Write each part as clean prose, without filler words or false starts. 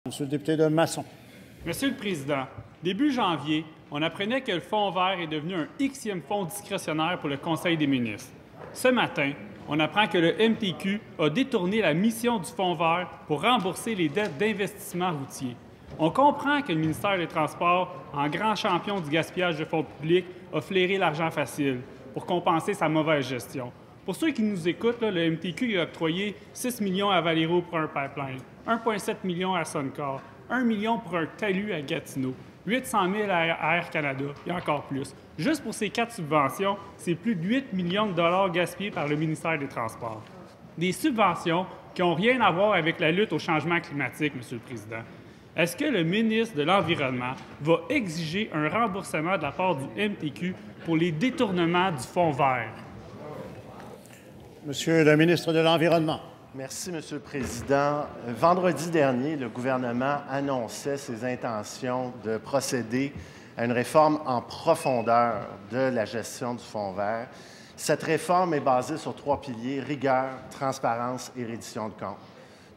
Monsieur le député de Masson. Monsieur le Président, début janvier, on apprenait que le Fonds vert est devenu un Xème fonds discrétionnaire pour le Conseil des ministres. Ce matin, on apprend que le MTQ a détourné la mission du Fonds vert pour rembourser les dettes d'investissement routier. On comprend que le ministère des Transports, en grand champion du gaspillage de fonds publics, a flairé l'argent facile pour compenser sa mauvaise gestion. Pour ceux qui nous écoutent, le MTQ a octroyé 6 millions à Valero pour un pipeline, 1,7 million à Suncor, 1 million pour un talus à Gatineau, 800 000 à Air Canada et encore plus. Juste pour ces 4 subventions, c'est plus de 8 millions de dollars gaspillés par le ministère des Transports. Des subventions qui n'ont rien à voir avec la lutte au changement climatique, Monsieur le Président. Est-ce que le ministre de l'Environnement va exiger un remboursement de la part du MTQ pour les détournements du Fonds vert? Monsieur le ministre de l'Environnement. Merci, Monsieur le Président. Vendredi dernier, le gouvernement annonçait ses intentions de procéder à une réforme en profondeur de la gestion du Fonds vert. Cette réforme est basée sur 3 piliers: rigueur, transparence et reddition de comptes.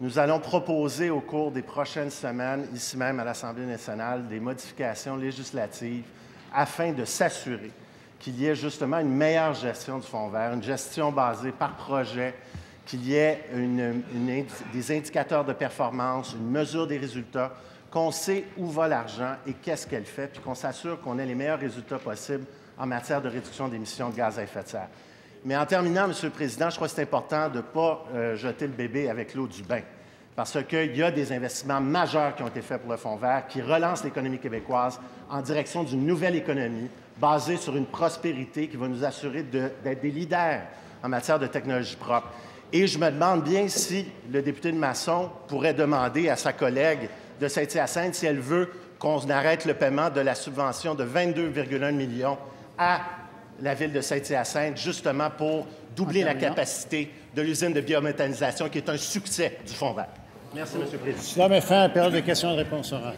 Nous allons proposer au cours des prochaines semaines, ici même à l'Assemblée nationale, des modifications législatives afin de s'assurer qu'il y ait justement une meilleure gestion du Fonds vert, une gestion basée par projet, qu'il y ait des indicateurs de performance, une mesure des résultats, qu'on sait où va l'argent et qu'est-ce qu'elle fait, puis qu'on s'assure qu'on ait les meilleurs résultats possibles en matière de réduction d'émissions de gaz à effet de serre. Mais en terminant, Monsieur le Président, je crois que c'est important de ne pas jeter le bébé avec l'eau du bain, parce qu'il y a des investissements majeurs qui ont été faits pour le Fonds vert, qui relancent l'économie québécoise en direction d'une nouvelle économie basée sur une prospérité qui va nous assurer d'être des leaders en matière de technologie propre. Et je me demande bien si le député de Masson pourrait demander à sa collègue de Saint-Hyacinthe si elle veut qu'on arrête le paiement de la subvention de 22,1 millions à la ville de Saint-Hyacinthe, justement pour doubler la capacité de l'usine de biométhanisation, qui est un succès du Fonds vert. Merci, M. le Président. Cela met fin à la période de questions et de réponses orales.